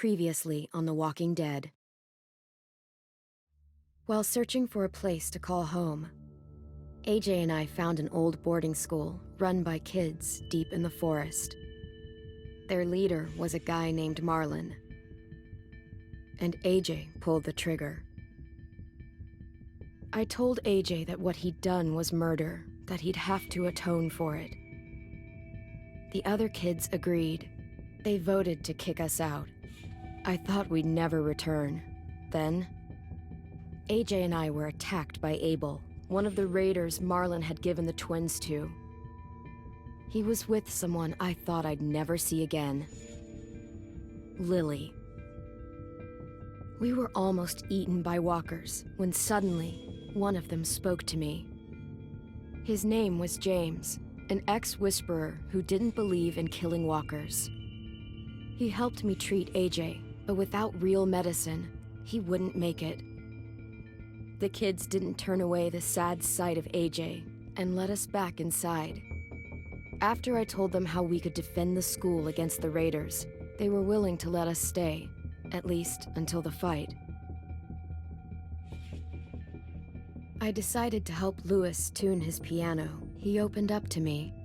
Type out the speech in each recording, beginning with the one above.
Previously on The Walking Dead. While searching for a place to call home, AJ and I found an old boarding school run by kids deep in the forest. Their leader was a guy named Marlon, and AJ pulled the trigger. I told AJ that what he'd done was murder, that he'd have to atone for it. The other kids agreed. They voted to kick us out. I thought we'd never return. Then, AJ and I were attacked by Abel, one of the raiders Marlon had given the twins to. He was with someone I thought I'd never see again. Lily. We were almost eaten by walkers when suddenly one of them spoke to me. His name was James, an ex-whisperer who didn't believe in killing walkers. He helped me treat AJ, but without real medicine, he wouldn't make it. The kids didn't turn away the sad sight of AJ and let us back inside. After I told them how we could defend the school against the raiders, they were willing to let us stay, at least until the fight. I decided to help Louis tune his piano. He opened up to me,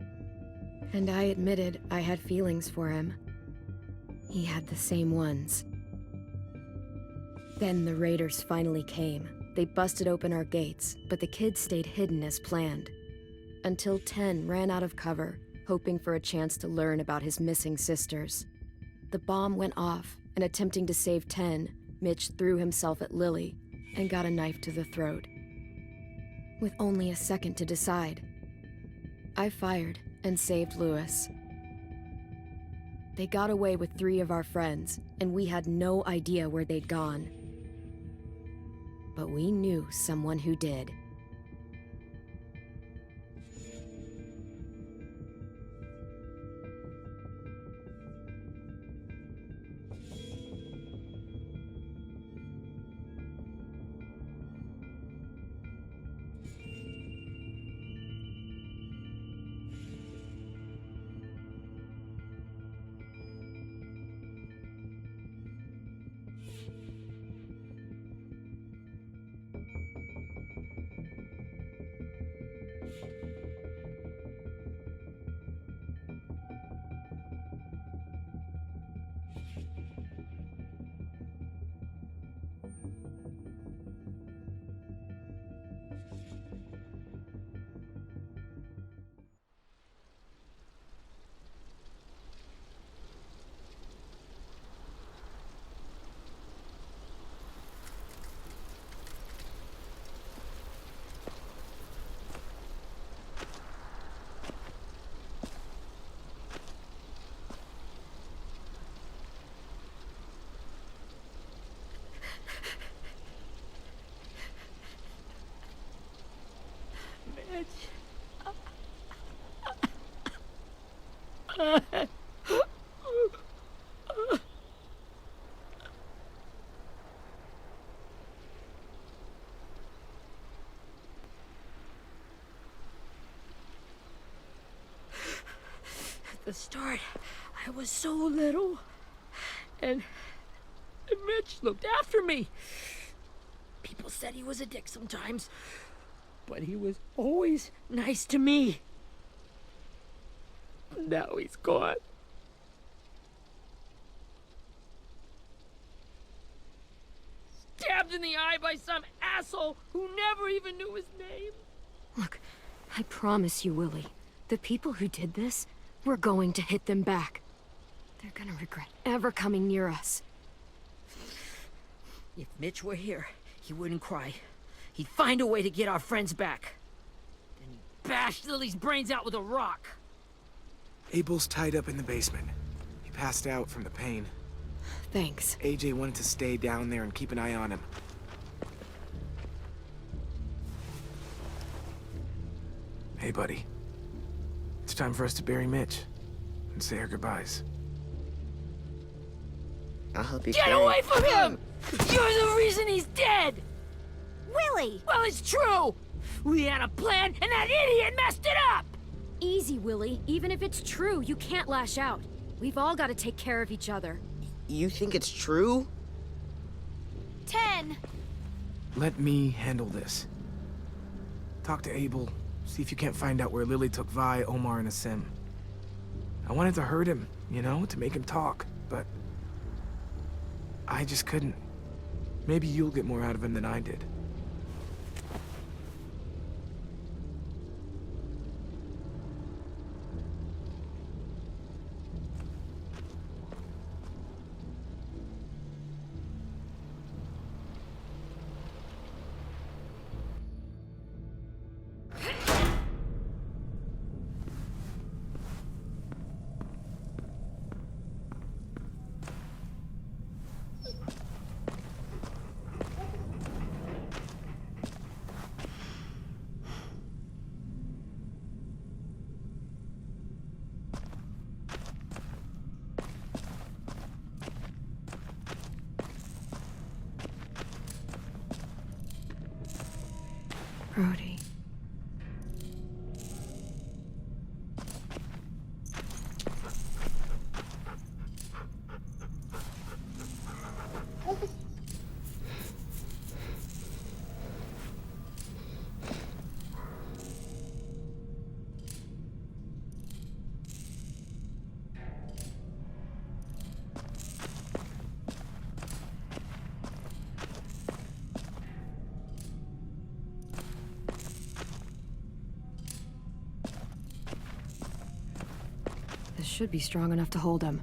and I admitted I had feelings for him. He had the same ones. Then the raiders finally came. They busted open our gates, but the kids stayed hidden as planned. Until 10 ran out of cover, hoping for a chance to learn about his missing sisters. The bomb went off, and attempting to save 10, Mitch threw himself at Lily and got a knife to the throat. With only a second to decide, I fired and saved Louis. They got away with 3 of our friends, and we had no idea where they'd gone. But we knew someone who did. At the start, I was so little, and Mitch looked after me. People said he was a dick sometimes, but he was always nice to me. Now he's gone. Stabbed in the eye by some asshole who never even knew his name. Look, I promise you, Willie, the people who did this, we're going to hit them back. They're gonna regret ever coming near us. If Mitch were here, he wouldn't cry. He'd find a way to get our friends back. Then he'd bash Lily's brains out with a rock. Abel's tied up in the basement. He passed out from the pain. Thanks. AJ wanted to stay down there and keep an eye on him. Hey, buddy. It's time for us to bury Mitch and say our goodbyes. I'll help you Get carry. away from him! You're the reason he's dead! Willie! Well, it's true! We had a plan, and that idiot messed it up! Easy, Willie. Even if it's true, you can't lash out. We've all got to take care of each other. You think it's true? 10. Let me handle this. Talk to Abel, see if you can't find out where Lily took Vi, Omar, and Asim. I wanted to hurt him, you know, to make him talk, but I just couldn't. Maybe you'll get more out of him than I did. Brody. This should be strong enough to hold him.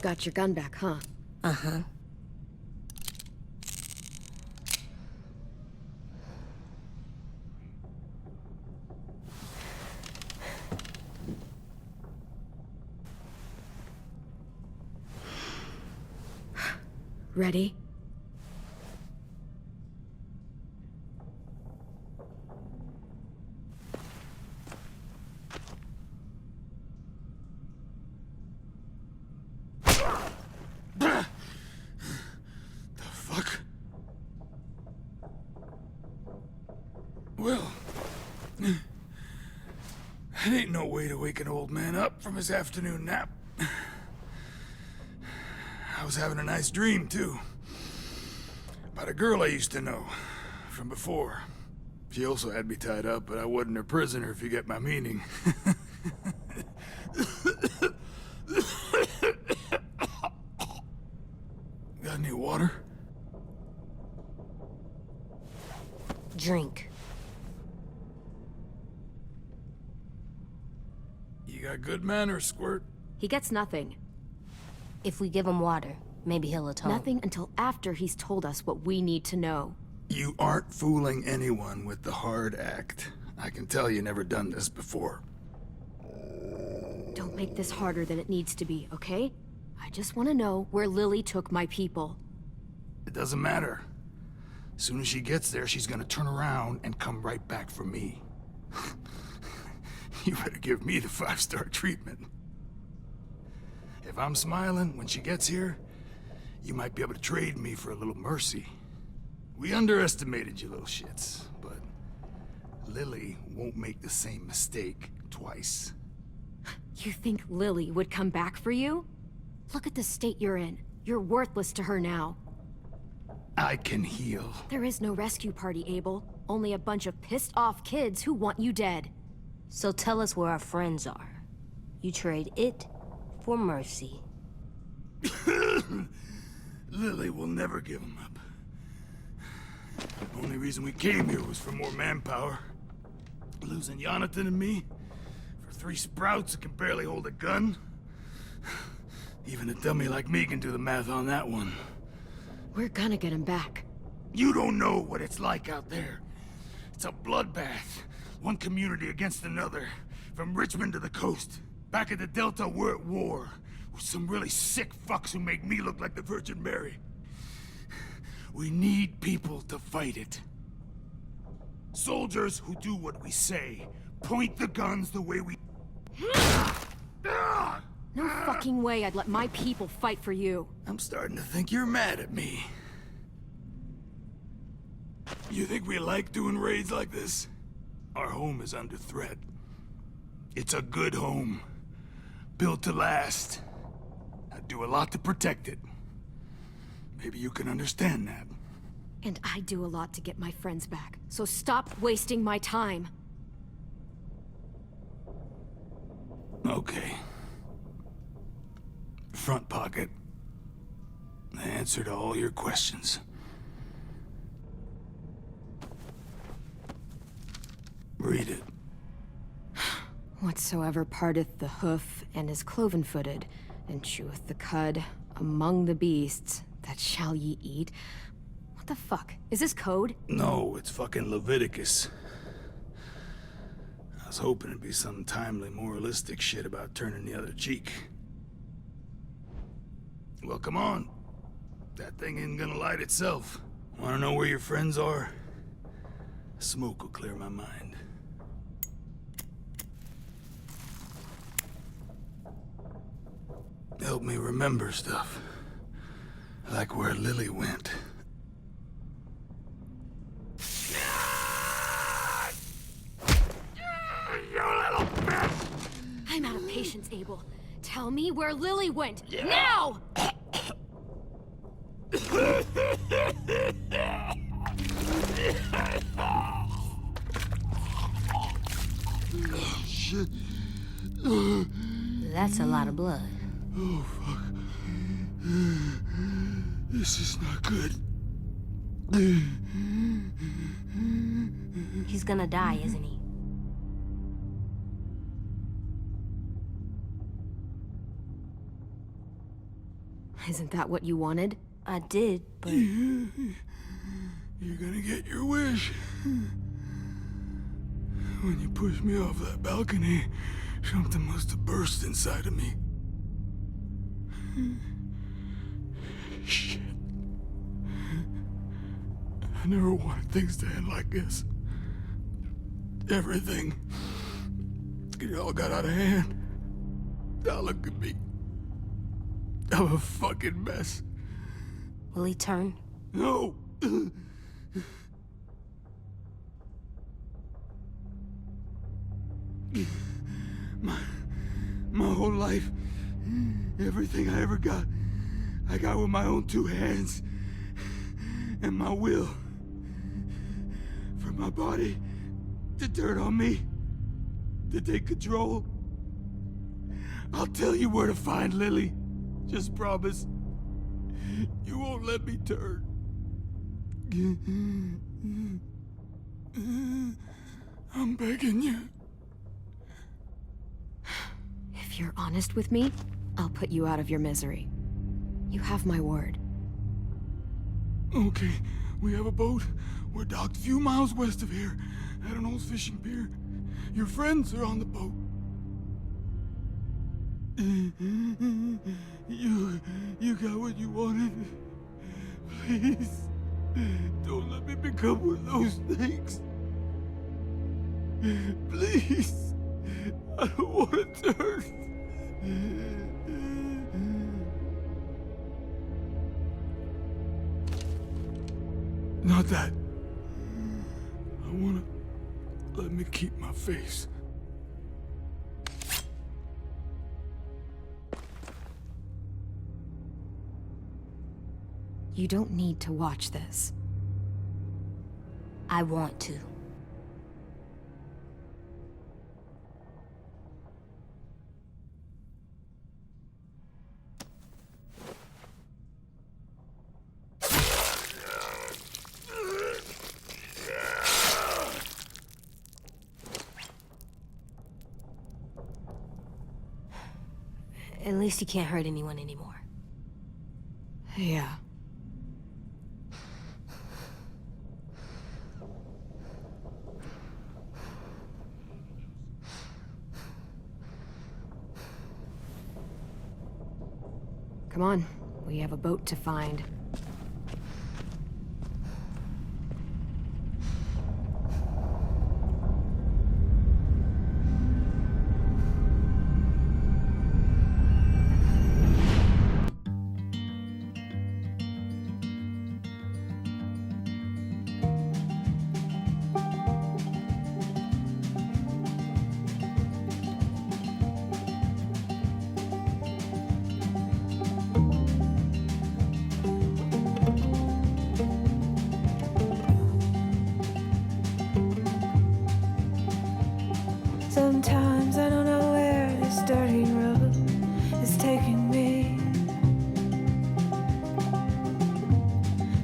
Got your gun back, huh? Uh-huh. Ready? Well, that ain't no way to wake an old man up from his afternoon nap. I was having a nice dream, too. About a girl I used to know from before. She also had me tied up, but I wasn't her prisoner, if you get my meaning. Got any water? Drink. You got good manners, Squirt. He gets nothing. If we give him water, maybe he'll atone. Nothing until after he's told us what we need to know. You aren't fooling anyone with the hard act. I can tell you never done this before. Don't make this harder than it needs to be, okay? I just want to know where Lily took my people. It doesn't matter. As soon as she gets there, she's gonna turn around and come right back for me. You better give me the 5-star treatment. If I'm smiling when she gets here, you might be able to trade me for a little mercy. We underestimated you little shits, but Lily won't make the same mistake twice. You think Lily would come back for you? Look at the state you're in. You're worthless to her now. I can heal. There is no rescue party, Abel. Only a bunch of pissed-off kids who want you dead. So tell us where our friends are. You trade it for mercy. Lily will never give him up. The only reason we came here was for more manpower. Losing Jonathan and me for 3 sprouts that can barely hold a gun. Even a dummy like me can do the math on that one. We're gonna get him back. You don't know what it's like out there. It's a bloodbath. One community against another. From Richmond to the coast. Back at the Delta, we're at war with some really sick fucks who make me look like the Virgin Mary. We need people to fight it. Soldiers who do what we say. Point the guns the way we... No fucking way I'd let my people fight for you. I'm starting to think you're mad at me. You think we like doing raids like this? Our home is under threat. It's a good home. Built to last. I do a lot to protect it. Maybe you can understand that. And I do a lot to get my friends back, so stop wasting my time. Okay. Front pocket. The answer to all your questions. Read it. Whatsoever parteth the hoof and is cloven-footed, and cheweth the cud among the beasts, that shall ye eat. What the fuck? Is this code? No, it's fucking Leviticus. I was hoping it'd be some timely, moralistic shit about turning the other cheek. Well, come on. That thing ain't gonna light itself. Wanna know where your friends are? Smoke will clear my mind. Help me remember stuff. Like where Lily went. I'm out of patience, Abel. Tell me where Lily went. Now! Shit. That's a lot of blood. Oh, fuck. This is not good. He's gonna die, isn't he? Isn't that what you wanted? I did, but... You're gonna get your wish. When you pushed me off that balcony, something must have burst inside of me. Shit. I never wanted things to end like this. Everything. It all got out of hand. Now look at me. I'm a fucking mess. Will he turn? No! My whole life, everything I ever got, I got with my own two hands and my will. For my body to turn on me, to take control. I'll tell you where to find Lily. Just promise. You won't let me turn. I'm begging you. If you're honest with me, I'll put you out of your misery. You have my word. Okay, we have a boat. We're docked a few miles west of here, at an old fishing pier. Your friends are on the boat. You got what you wanted. Please, don't let me become one of those things. Please, I don't want to turn. Not that. I wanna let me keep my face. You don't need to watch this. I want to. At least he can't hurt anyone anymore. Yeah. Come on, we have a boat to find. Sometimes I don't know where this dirty road is taking me.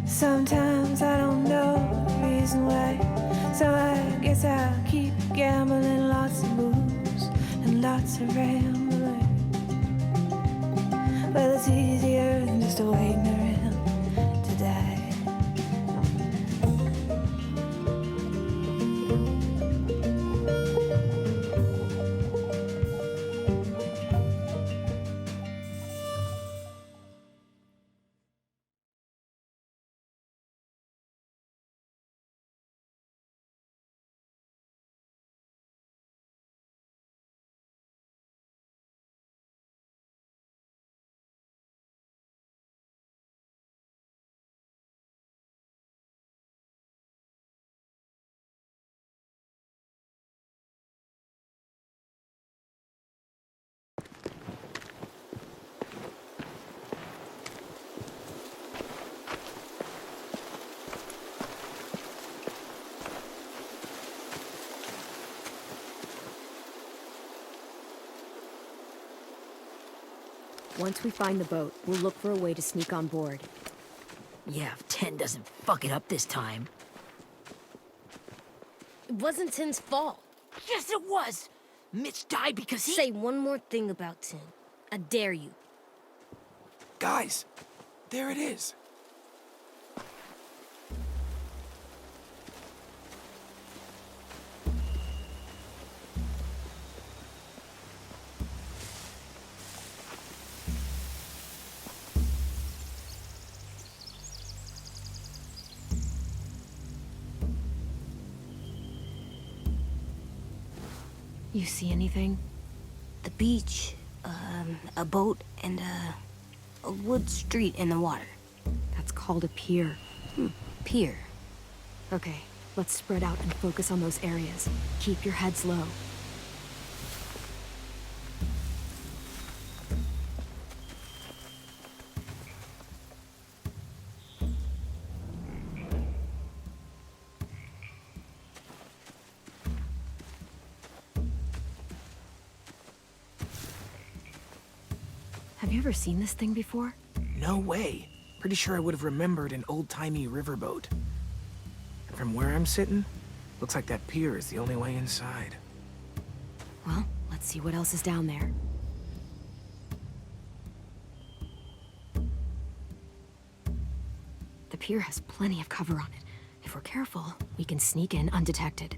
Sometimes I don't know the reason why. So I guess I'll keep gambling, lots of moves and lots of rambling. Well, it's easier than just waiting around to die. Once we find the boat, we'll look for a way to sneak on board. Yeah, if 10 doesn't fuck it up this time. It wasn't Tin's fault. Yes, it was! Mitch died because he— Say one more thing about Tin. I dare you. Guys, there it is. You see anything? The beach, a boat, and a wood street in the water. That's called a pier. Pier. Okay, let's spread out and focus on those areas. Keep your heads low. Have you ever seen this thing before? No way. Pretty sure I would have remembered an old-timey riverboat. And from where I'm sitting, looks like that pier is the only way inside. Well, let's see what else is down there. The pier has plenty of cover on it. If we're careful, we can sneak in undetected.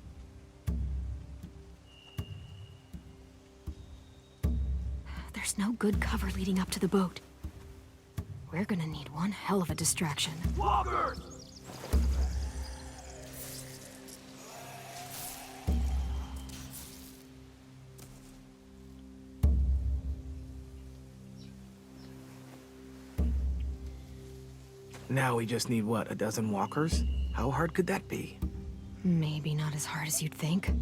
There's no good cover leading up to the boat. We're gonna need one hell of a distraction. Walker! Now we just need, what, a dozen walkers? How hard could that be? Maybe not as hard as you'd think.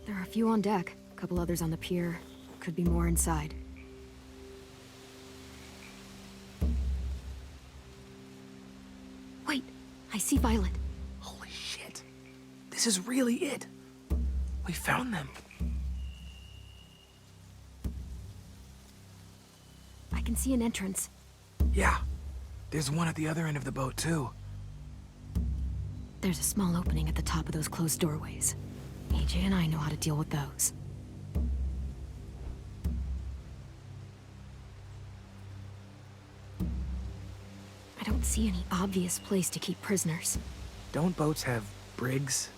There are a few on deck, a couple others on the pier. Could be more inside. Wait, I see Violet. Holy shit. This is really it. We found them. I can see an entrance. Yeah. There's one at the other end of the boat, too. There's a small opening at the top of those closed doorways. AJ and I know how to deal with those. I don't see any obvious place to keep prisoners. Don't boats have brigs?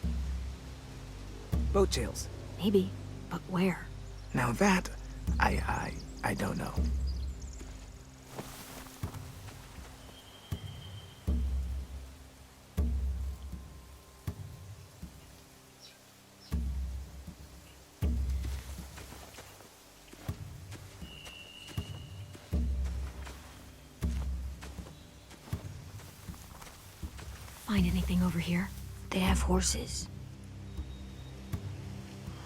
Boat jails. Maybe, but where? Now that, I don't know. Find anything over here? They have horses.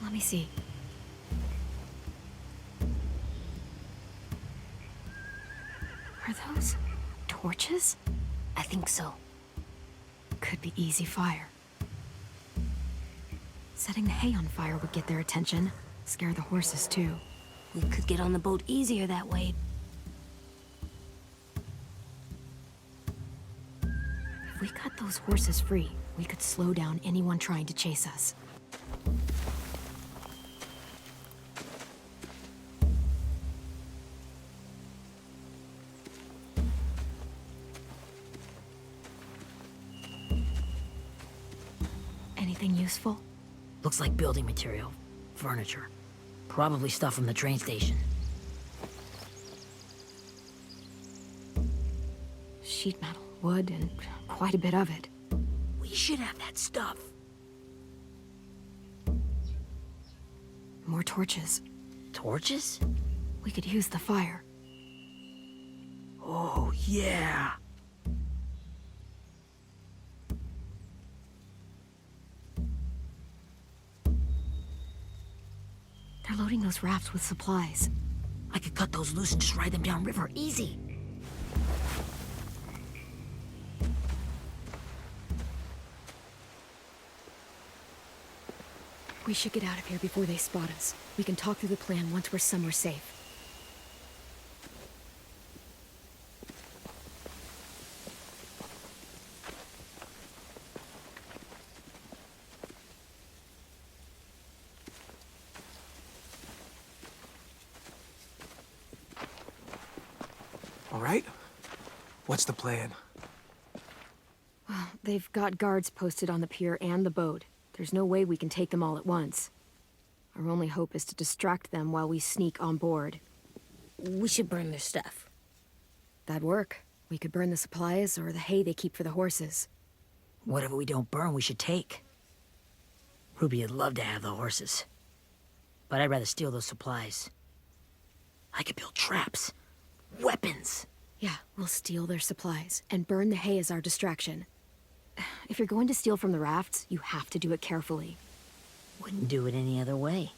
Let me see. Are those torches? I think so. Could be easy fire. Setting the hay on fire would get their attention. Scare the horses, too. We could get on the boat easier that way. If we cut those horses free, we could slow down anyone trying to chase us. Anything useful? Looks like building material. Furniture. Probably stuff from the train station. Sheet metal, wood, and quite a bit of it. We should have that stuff. More torches. Torches? We could use the fire. Oh, yeah. They're loading those rafts with supplies. I could cut those loose and just ride them downriver. Easy. We should get out of here before they spot us. We can talk through the plan once we're somewhere safe. All right? What's the plan? Well, they've got guards posted on the pier and the boat. There's no way we can take them all at once. Our only hope is to distract them while we sneak on board. We should burn their stuff. That'd work. We could burn the supplies or the hay they keep for the horses. Whatever we don't burn, we should take. Ruby would love to have the horses. But I'd rather steal those supplies. I could build traps. Weapons. Yeah, we'll steal their supplies and burn the hay as our distraction. If you're going to steal from the rafts, you have to do it carefully. Wouldn't do it any other way.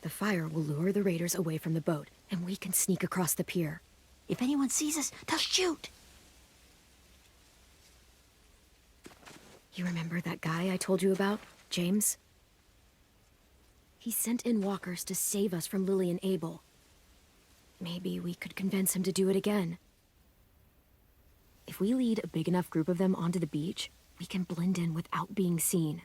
The fire will lure the raiders away from the boat, and we can sneak across the pier. If anyone sees us, they'll shoot. You remember that guy I told you about, James? He sent in walkers to save us from Lily and Abel. Maybe we could convince him to do it again. If we lead a big enough group of them onto the beach, we can blend in without being seen.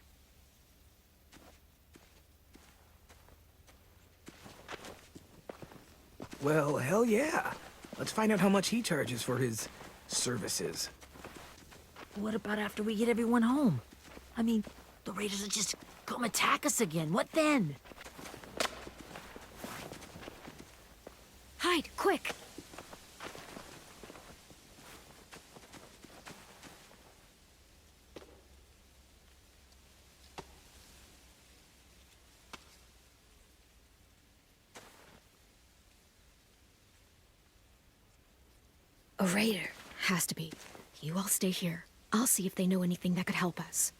Well, hell yeah. Let's find out how much he charges for his services. What about after we get everyone home? I mean, the raiders will just come attack us again. What then? Hide, quick! A raider. Has to be. You all stay here. I'll see if they know anything that could help us.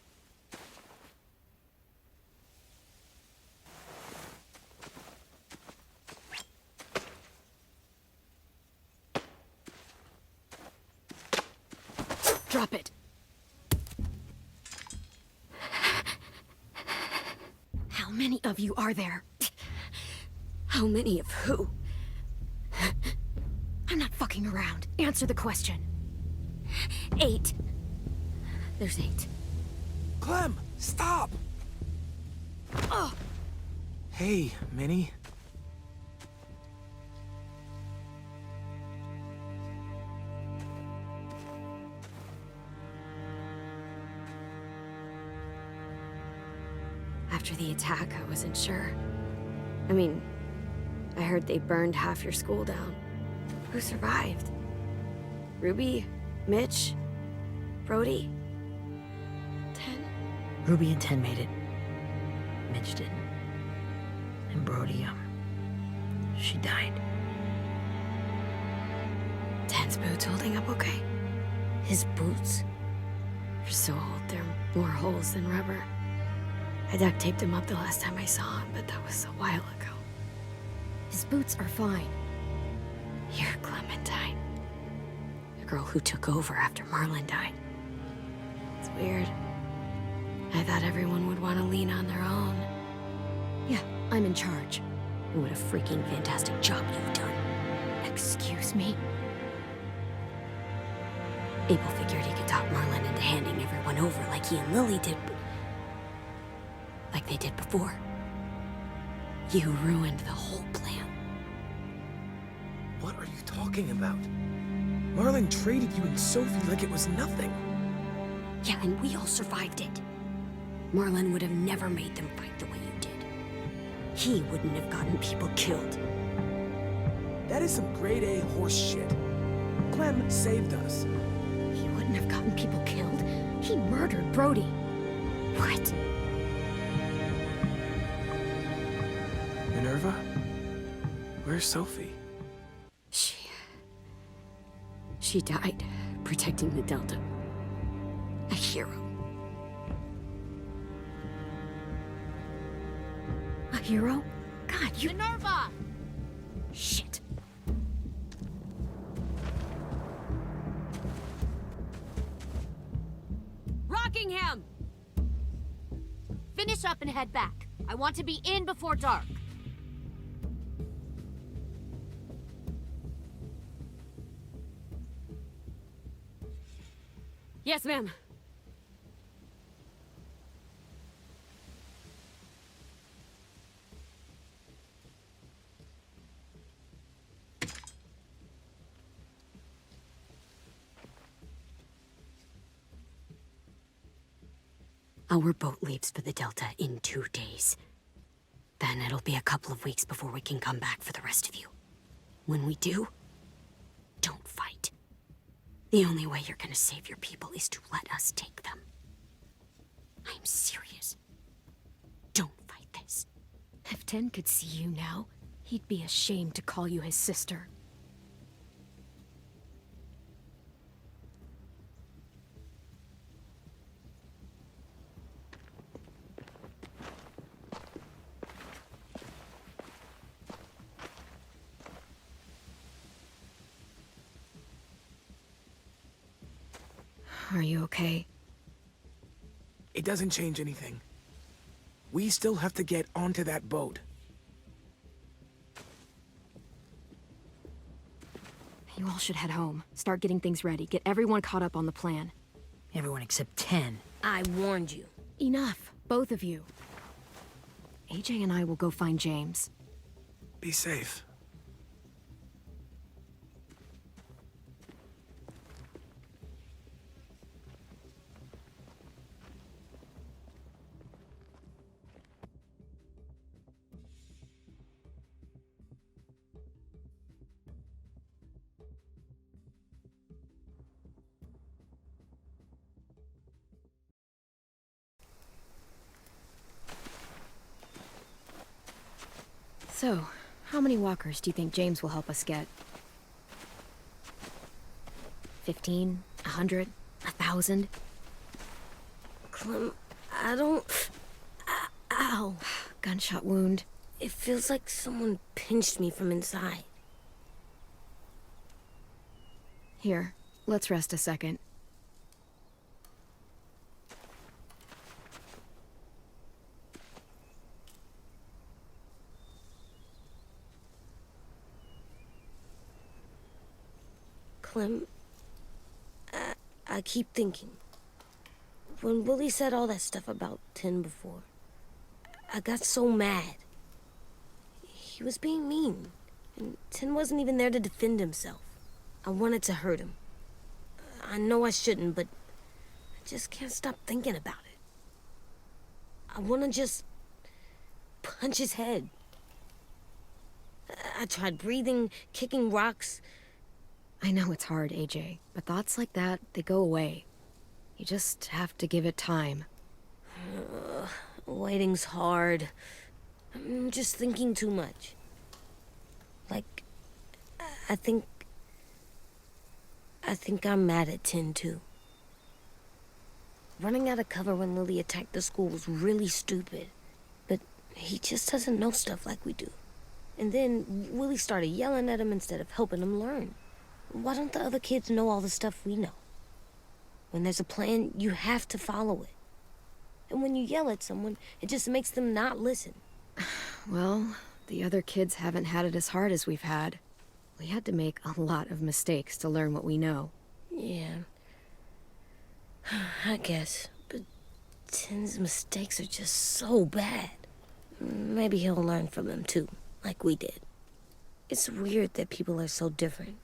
Drop it. How many of you are there? How many of who? I'm not fucking around. Answer the question. 8. There's 8. Clem, stop! Oh! Hey, Minnie. After the attack, I wasn't sure. I mean, I heard they burned half your school down. Who survived? Ruby? Mitch? Brody? 10? Ruby and 10 made it. Mitch didn't. And Brody, she died. 10's boots holding up okay? His boots? They're so old, there are more holes than rubber. I duct taped him up the last time I saw him, but that was a while ago. His boots are fine. You're Clementine. The girl who took over after Marlon died. It's weird. I thought everyone would want to lean on their own. Yeah, I'm in charge. And what a freaking fantastic job you've done. Excuse me? Abel figured he could talk Marlon into handing everyone over like he and Lily did, like they did before. You ruined the whole plan. What are you talking about? Marlon traded you and Sophie like it was nothing. Yeah, and we all survived it. Marlon would have never made them fight the way you did. He wouldn't have gotten people killed. That is some grade A horse shit. Clem saved us. He wouldn't have gotten people killed. He murdered Brody. What? Minerva? Where's Sophie? She died protecting the Delta. A hero. A hero? God, you... Minerva! Shit. Rockingham! Finish up and head back. I want to be in before dark. Yes, ma'am. Our boat leaves for the Delta in 2 days. Then it'll be a couple of weeks before we can come back for the rest of you. When we do, don't fight. The only way you're gonna save your people is to let us take them. I'm serious. Don't fight this. If 10 could see you now, he'd be ashamed to call you his sister. Are you okay? It doesn't change anything. We still have to get onto that boat. You all should head home. Start getting things ready. Get everyone caught up on the plan. Everyone except 10. I warned you. Enough, both of you. AJ and I will go find James. Be safe. So, how many walkers do you think James will help us get? 15? 100? 1,000? Clem, I don't... Ow. Gunshot wound. It feels like someone pinched me from inside. Here, let's rest a second. Clem, I keep thinking. When Willie said all that stuff about 10 before, I got so mad. He was being mean, and 10 wasn't even there to defend himself. I wanted to hurt him. I know I shouldn't, but I just can't stop thinking about it. I want to just punch his head. I tried breathing, kicking rocks. I know it's hard, AJ, but thoughts like that, they go away. You just have to give it time. Waiting's hard. I'm just thinking too much. Like, I think I'm mad at Tin, too. Running out of cover when Lily attacked the school was really stupid. But he just doesn't know stuff like we do. And then Willie started yelling at him instead of helping him learn. Why don't the other kids know all the stuff we know? When there's a plan, you have to follow it. And when you yell at someone, it just makes them not listen. Well, the other kids haven't had it as hard as we've had. We had to make a lot of mistakes to learn what we know. Yeah. I guess. But Tin's mistakes are just so bad. Maybe he'll learn from them too, like we did. It's weird that people are so different.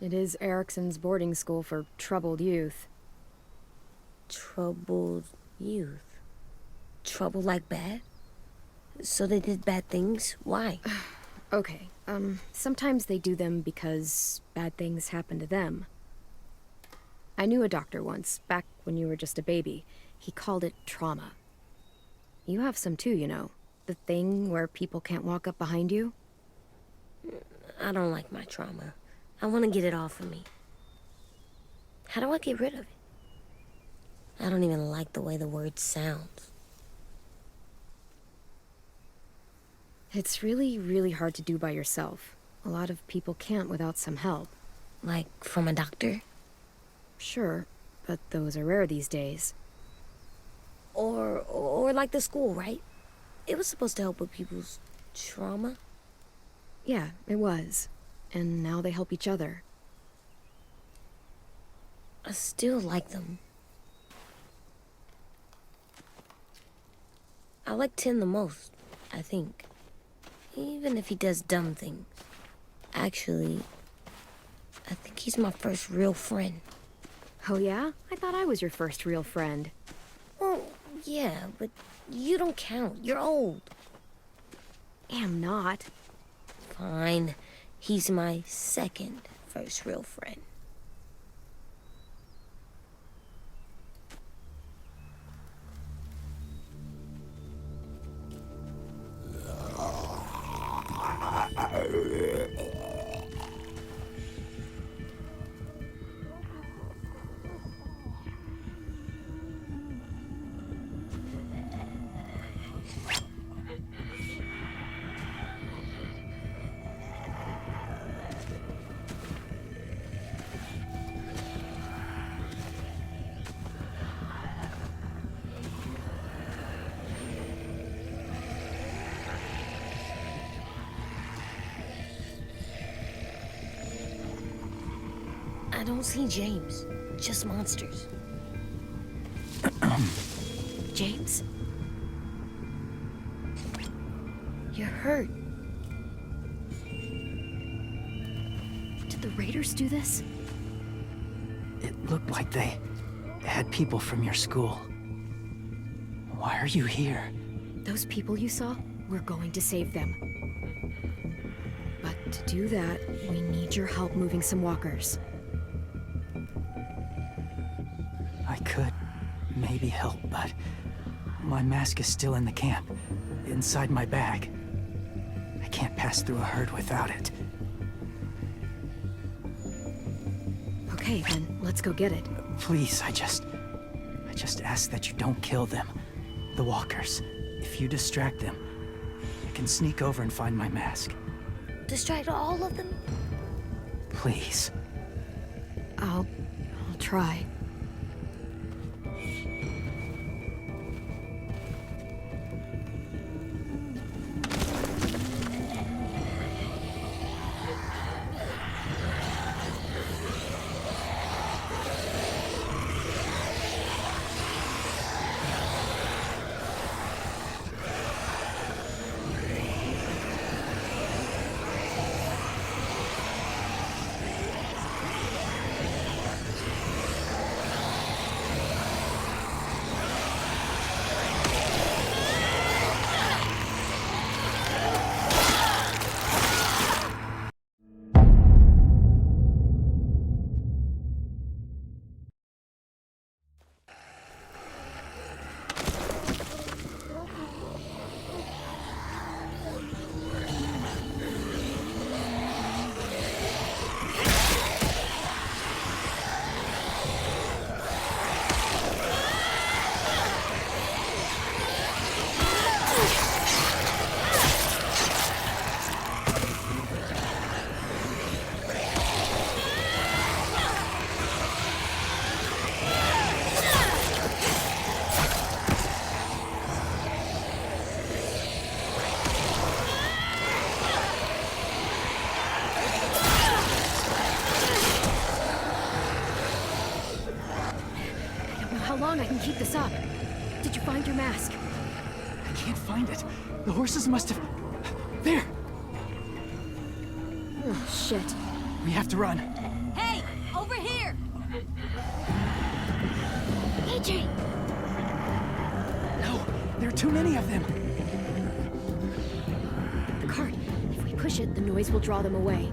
It is Erickson's boarding school for troubled youth. Troubled youth? Trouble like bad? So they did bad things? Why? Okay, sometimes they do them because bad things happen to them. I knew a doctor once, back when you were just a baby. He called it trauma. You have some too, you know. The thing where people can't walk up behind you. I don't like my trauma. I want to get it off of me. How do I get rid of it? I don't even like the way the word sounds. It's really, really hard to do by yourself. A lot of people can't without some help. Like from a doctor? Sure, but those are rare these days. Or like the school, right? It was supposed to help with people's trauma. Yeah, it was. And now they help each other. I still like them. I like Tin the most, I think. Even if he does dumb things. Actually, I think he's my first real friend. Oh yeah? I thought I was your first real friend. Well, yeah, but you don't count. You're old. Am not. Fine. He's my second first real friend. I don't see James, just monsters. James? You're hurt. Did the Raiders do this? It looked like they had people from your school. Why are you here? Those people you saw? We're going to save them. But to do that, we need your help moving some walkers. I could maybe help, but my mask is still in the camp, inside my bag. I can't pass through a herd without it. Okay, then let's go get it. Please, I just ask that you don't kill them. The walkers. If you distract them, I can sneak over and find my mask. Distract all of them? Please. I'll try. how long I can keep this up. Did you find your mask? I can't find it. The horses must have... There! Oh, shit. We have to run. Hey, over here! AJ! No, there are too many of them. The cart. If we push it, the noise will draw them away.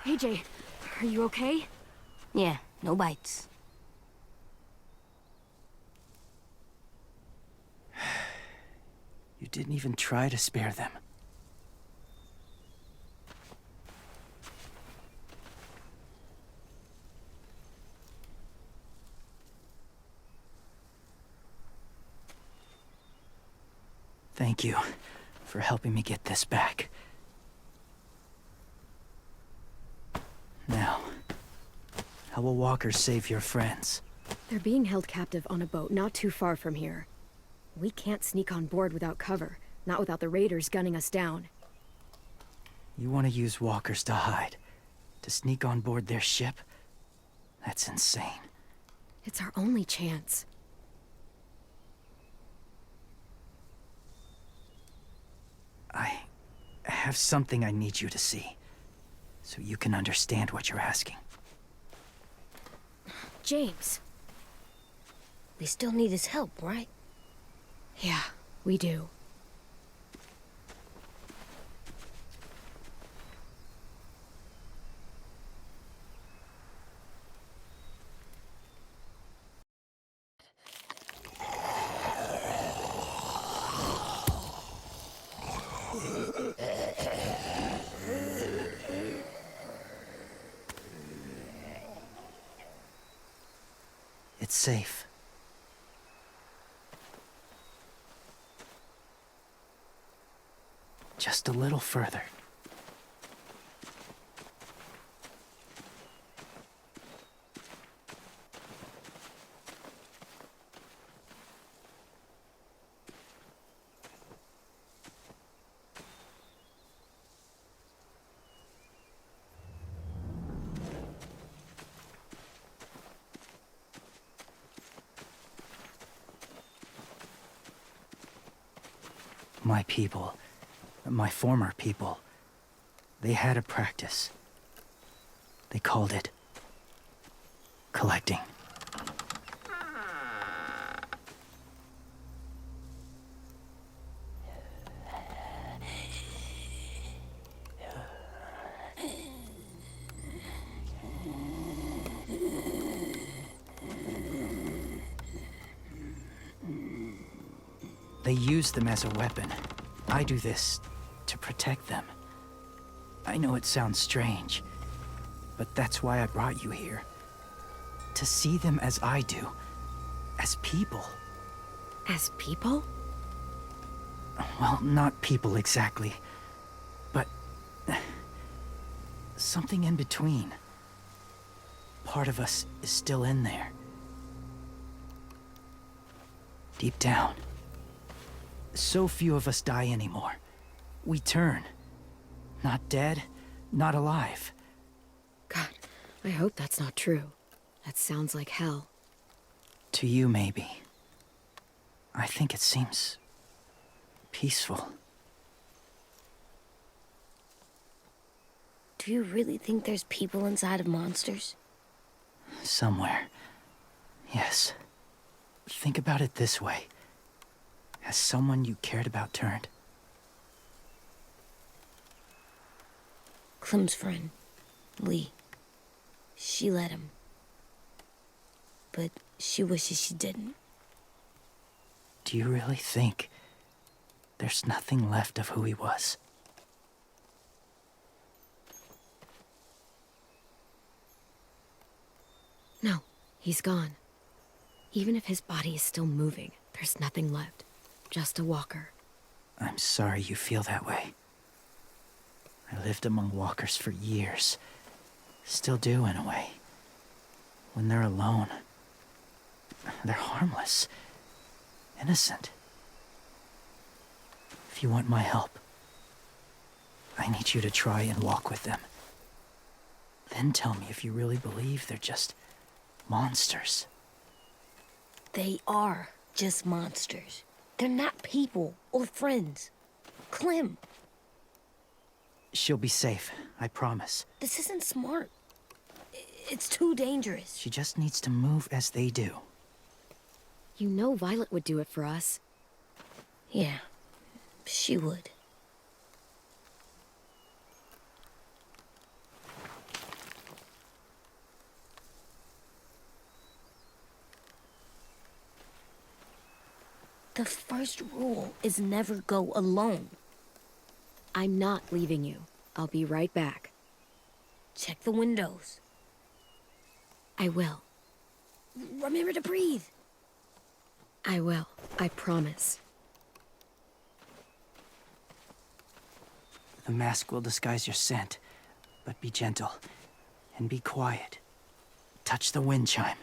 AJ, are you okay? Yeah, no bites. You didn't even try to spare them. Thank you for helping me get this back. Now, how will walkers save your friends? They're being held captive on a boat not too far from here. We can't sneak on board without cover, not without the raiders gunning us down. You want to use walkers to hide? To sneak on board their ship? That's insane. It's our only chance. I have something I need you to see, so you can understand what you're asking. James. We still need his help, right? Yeah, we do. It's safe. Just a little further. My people, my former people, they had a practice. They called it collecting. They use them as a weapon. I do this to protect them. I know it sounds strange, but that's why I brought you here. To see them as I do. As people. As people? Well, not people exactly, but something in between. Part of us is still in there. Deep down. So few of us die anymore. We turn. Not dead, not alive. God, I hope that's not true. That sounds like hell. To you, maybe. I think it seems peaceful. Do you really think there's people inside of monsters? Somewhere. Yes. Think about it this way. Has someone you cared about turned? Clem's friend, Lee. She let him. But she wishes she didn't. Do you really think there's nothing left of who he was? He's gone. Even if his body is still moving, there's nothing left. Just a walker. I'm sorry you feel that way. I lived among walkers for years. Still do, in a way. When they're alone, they're harmless. Innocent. If you want my help, I need you to try and walk with them. Then tell me if you really believe they're just monsters. They are just monsters. They're not people or friends. Clem, She'll be safe, I promise. this isn't smart. It's too dangerous. She just needs to move as they do. You know Violet would do it for us. Yeah, she would. The first rule is never go alone. I'm not leaving you. I'll be right back. Check the windows. I will. Remember to breathe. I will. I promise. The mask will disguise your scent, but be gentle and be quiet. Touch the wind chime.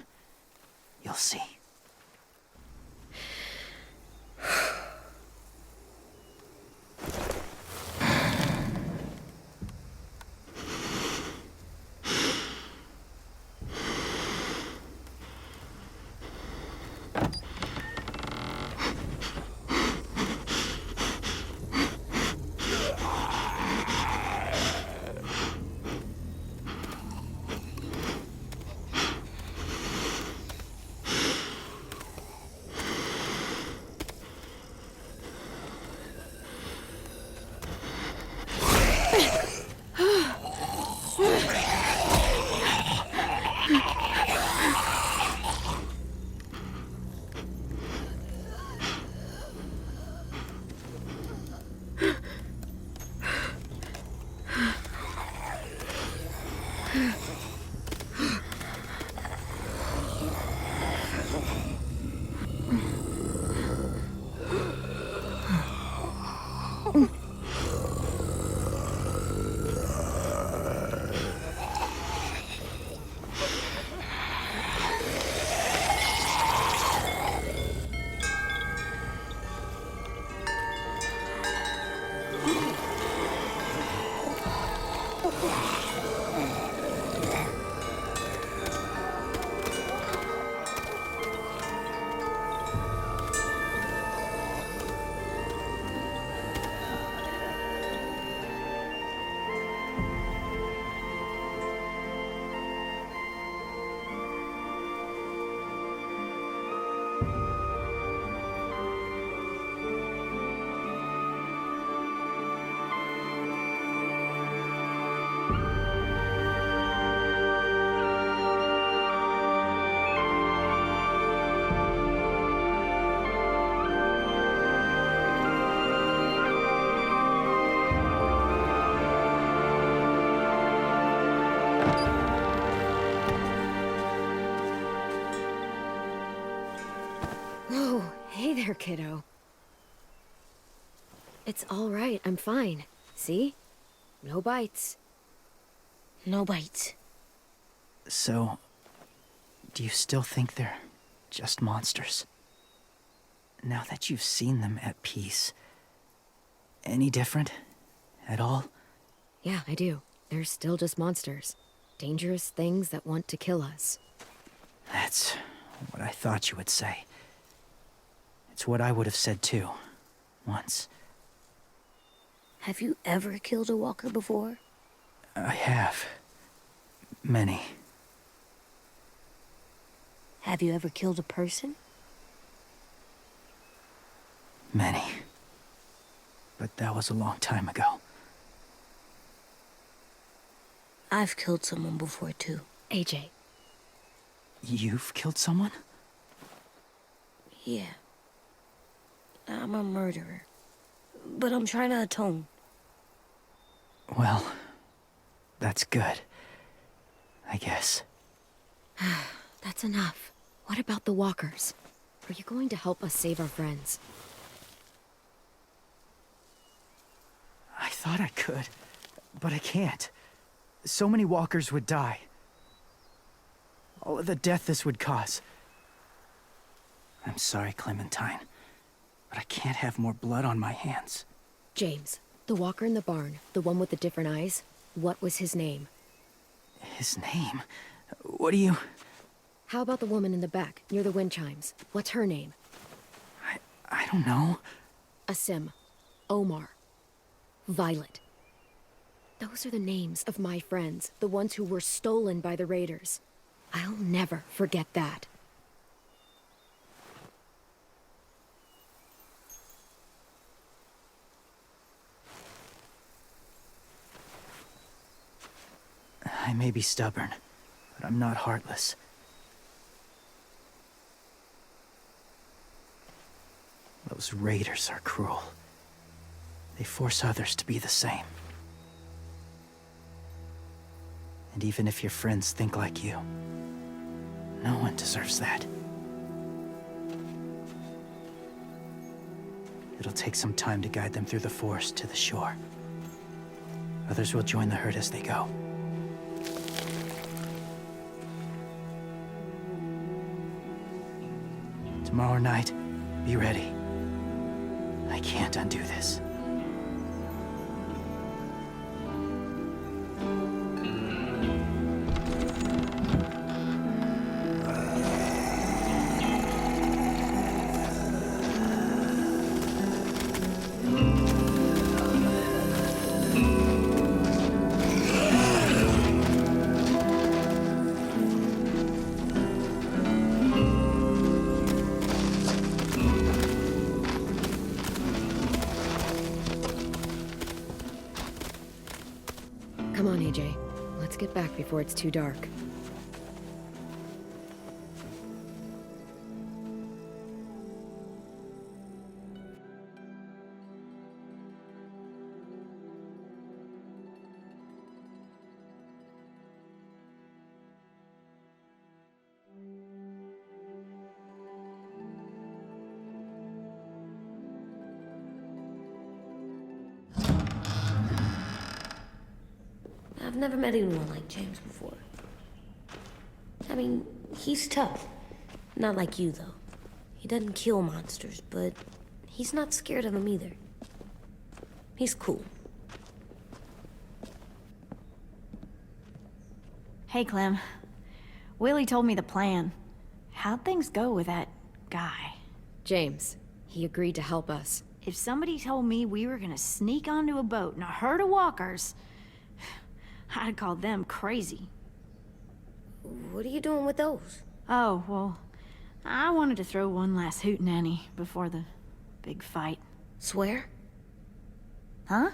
You'll see. Oh, hey there, kiddo. It's all right. I'm fine. See? No bites. No bites. So, do you still think they're just monsters? Now that you've seen them at peace, any different at all? Yeah, I do. They're still just monsters. Dangerous things that want to kill us. That's what I thought you would say. It's what I would have said too, once. Have you ever killed a walker before? I have. Many. Have you ever killed a person? Many. But that was a long time ago. I've killed someone before too. AJ. You've killed someone? Yeah. I'm a murderer. But I'm trying to atone. Well, that's good. I guess. That's enough. What about the walkers? Are you going to help us save our friends? I thought I could, but I can't. So many walkers would die. All of the death this would cause. I'm sorry, Clementine, but I can't have more blood on my hands. James, the walker in the barn, the one with the different eyes, what was his name? His name? What do you... How about the woman in the back, near the wind chimes? What's her name? I don't know. Asim, Omar, Violet. Those are the names of my friends, the ones who were stolen by the raiders. I'll never forget that. I may be stubborn, but I'm not heartless. Those raiders are cruel. They force others to be the same. And even if your friends think like you, no one deserves that. It'll take some time to guide them through the forest to the shore. Others will join the herd as they go. Tomorrow night, be ready. I can't undo this. Come on, AJ. Let's get back before it's too dark. I've never met anyone like James before. I mean, he's tough. Not like you, though. He doesn't kill monsters, but he's not scared of them either. He's cool. Hey, Clem. Willie told me the plan. How'd things go with that guy? James, he agreed to help us. If somebody told me we were gonna sneak onto a boat in a herd of walkers, I'd call them crazy. What are you doing with those? Oh, well, I wanted to throw one last hootenanny before the big fight. Swear? Huh?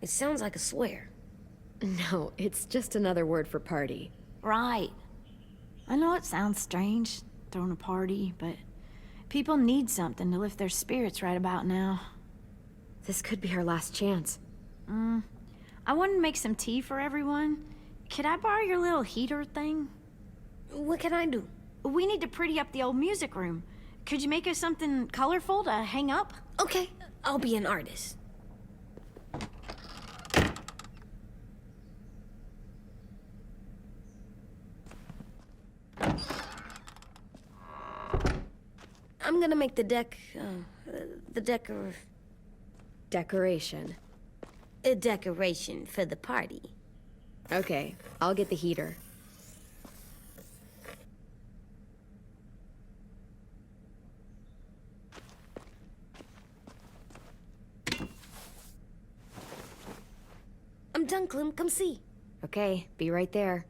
It sounds like a swear. No, it's just another word for party. Right. I know it sounds strange, throwing a party, but people need something to lift their spirits right about now. This could be our last chance. I wanted to make some tea for everyone. Could I borrow your little heater thing? What can I do? We need to pretty up the old music room. Could you make us something colorful to hang up? Okay, I'll be an artist. I'm gonna make the Decoration. a decoration for the party. Okay, I'll get the heater. I'm done, Clem. Come see. Okay, be right there.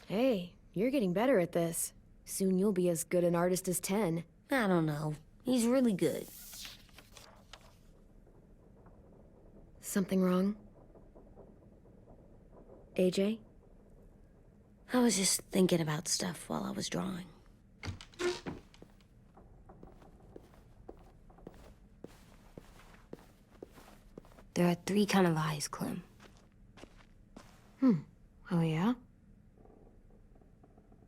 Hey, you're getting better at this. Soon you'll be as good an artist as 10. I don't know. He's really good. Something wrong? AJ? I was just thinking about stuff while I was drawing. There are 3 kind of eyes, Clem. Oh, yeah?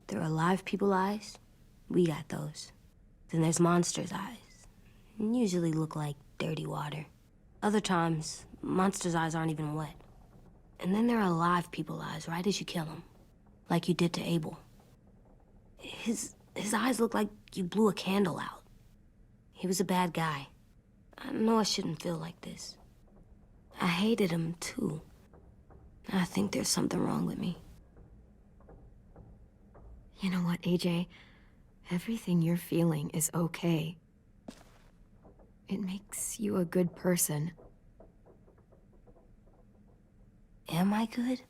There are live people eyes. We got those. Then there's monsters' eyes. Usually look like dirty water. Other times, monsters' eyes aren't even wet. And then there are live people eyes right as you kill him. Like you did to Abel. His eyes look like you blew a candle out. He was a bad guy. I know I shouldn't feel like this. I hated him, too. I think there's something wrong with me. You know what, AJ? Everything you're feeling is okay. It makes you a good person. Am I good?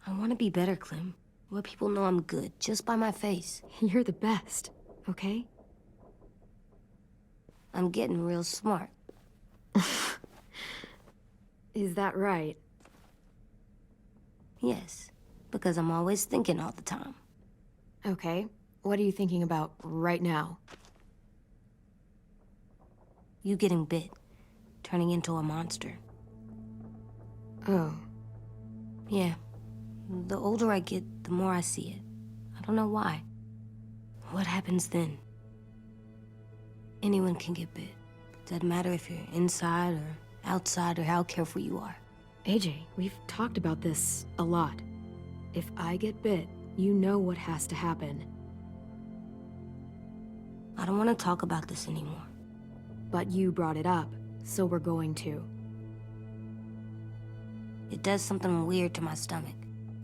I want to be better, Clem. Let people know I'm good, just by my face. You're the best, okay? I'm getting real smart. Is that right? Yes, because I'm always thinking all the time. Okay. What are you thinking about right now? You getting bit, turning into a monster. Oh. Yeah. The older I get, the more I see it. I don't know why. What happens then? Anyone can get bit. Doesn't matter if you're inside or outside or how careful you are. AJ, we've talked about this a lot. If I get bit, you know what has to happen. I don't want to talk about this anymore. But you brought it up, so we're going to. It does something weird to my stomach.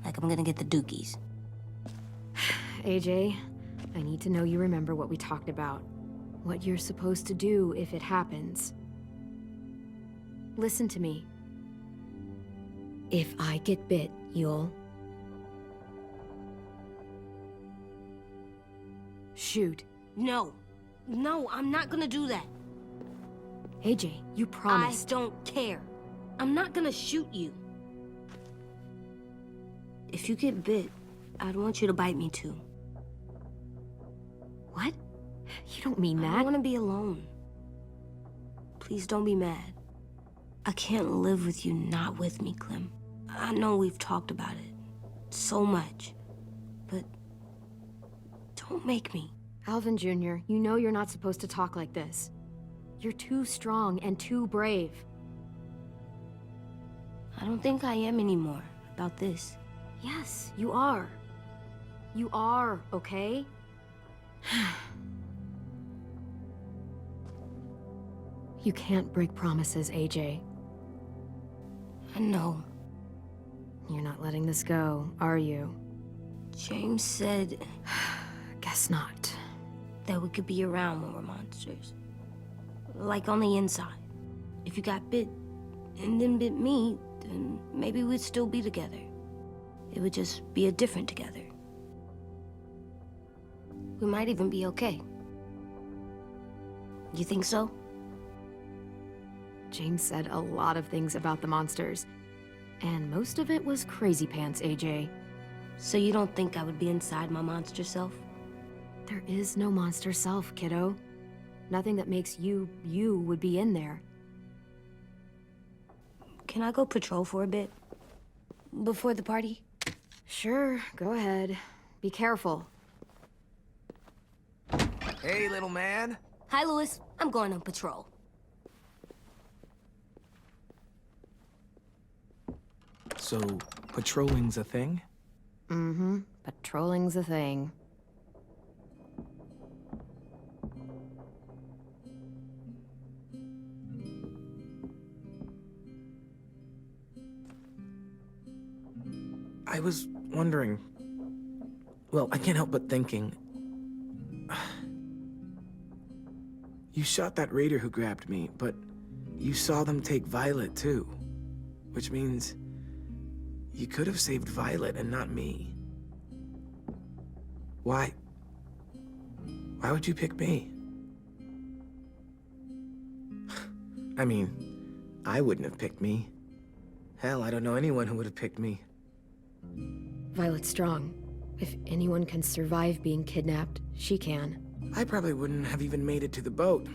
Like I'm gonna get the dookies. AJ, I need to know you remember what we talked about. What you're supposed to do if it happens. Listen to me. If I get bit, you'll... shoot. No. No, I'm not gonna do that. AJ, you promised. I don't care. I'm not gonna shoot you. If you get bit, I'd want you to bite me too. What? You don't mean I that. don't want to be alone. Please don't be mad. I can't live with you not with me, Clem. I know we've talked about it so much, but don't make me. Alvin Jr., you know you're not supposed to talk like this. You're too strong and too brave. I don't think I am anymore about this. Yes, you are. You are, okay? You can't break promises, AJ. I know. You're not letting this go, are you? James said Guess not. that we could be around when we're monsters. Like on the inside. If you got bit and then bit me, then maybe we'd still be together. It would just be a different together. We might even be okay. You think so? James said a lot of things about the monsters, and most of it was crazy pants, AJ. So you don't think I would be inside my monster self? There is no monster self, kiddo. Nothing that makes you, you would be in there. Can I go patrol for a bit? Before the party? Sure, go ahead. Be careful. Hey, little man. Hi, Louis. I'm going on patrol. So, patrolling's a thing? Mm-hmm. Patrolling's a thing. I was wondering... Well, I can't help but thinking... You shot that raider who grabbed me, but you saw them take Violet too. Which means... you could have saved Violet and not me. Why? Why would you pick me? I mean, I wouldn't have picked me. Hell, I don't know anyone who would have picked me. Violet's strong. If anyone can survive being kidnapped, she can. I probably wouldn't have even made it to the boat.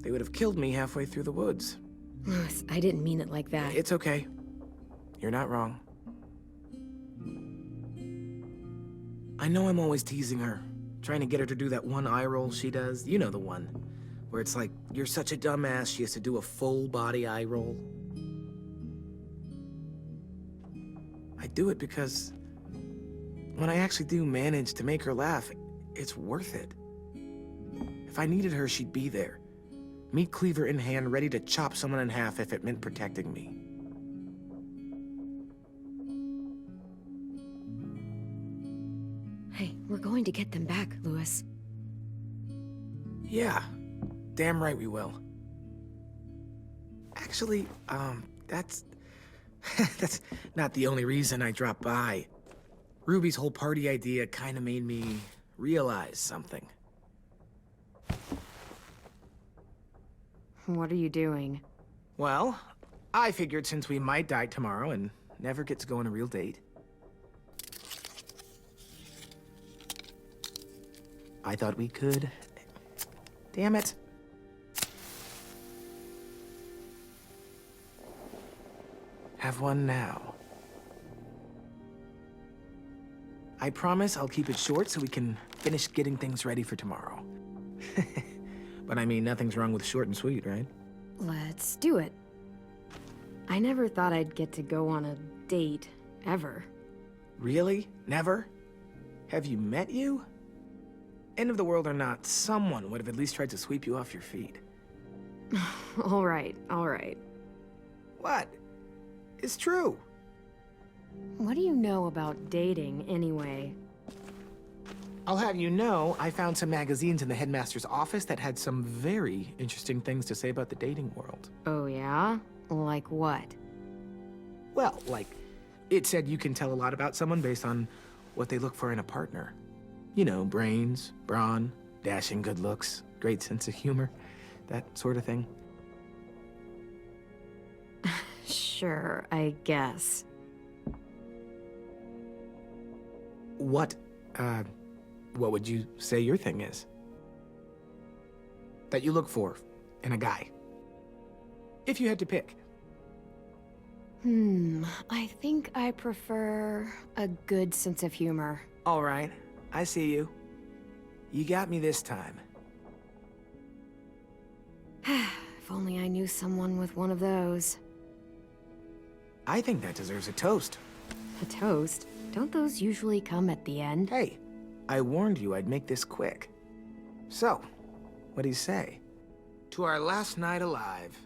They would have killed me halfway through the woods. Louis, I didn't mean it like that. It's okay. You're not wrong. I know I'm always teasing her, trying to get her to do that one eye roll she does. You know the one, where it's like, you're such a dumbass, she has to do a full body eye roll. I do it because when I actually do manage to make her laugh, it's worth it. If I needed her, she'd be there. Meat cleaver in hand, ready to chop someone in half if it meant protecting me. Hey, we're going to get them back, Louis. Yeah, damn right we will. Actually, that's... that's not the only reason I dropped by. Ruby's whole party idea kind of made me realize something. What are you doing? Well, I figured since we might die tomorrow and never get to go on a real date, I thought we could... Damn it. Have one now. I promise I'll keep it short so we can finish getting things ready for tomorrow. But I mean, nothing's wrong with short and sweet, right? Let's do it. I never thought I'd get to go on a date, ever. Really? Never? Have you met you? End of the world or not, someone would have at least tried to sweep you off your feet. All right, all right. What? It's true. What do you know about dating, anyway? I'll have you know, I found some magazines in the headmaster's office that had some very interesting things to say about the dating world. Oh, yeah? Like what? Well, like, it said you can tell a lot about someone based on what they look for in a partner. You know, brains, brawn, dashing good looks, great sense of humor, that sort of thing. Sure, I guess. What would you say your thing is? That you look for in a guy? If you had to pick. I think I prefer a good sense of humor. All right, I see you. You got me this time. If only I knew someone with one of those. I think that deserves a toast. A toast? Don't those usually come at the end? Hey, I warned you I'd make this quick. So, what do you say? To our last night alive.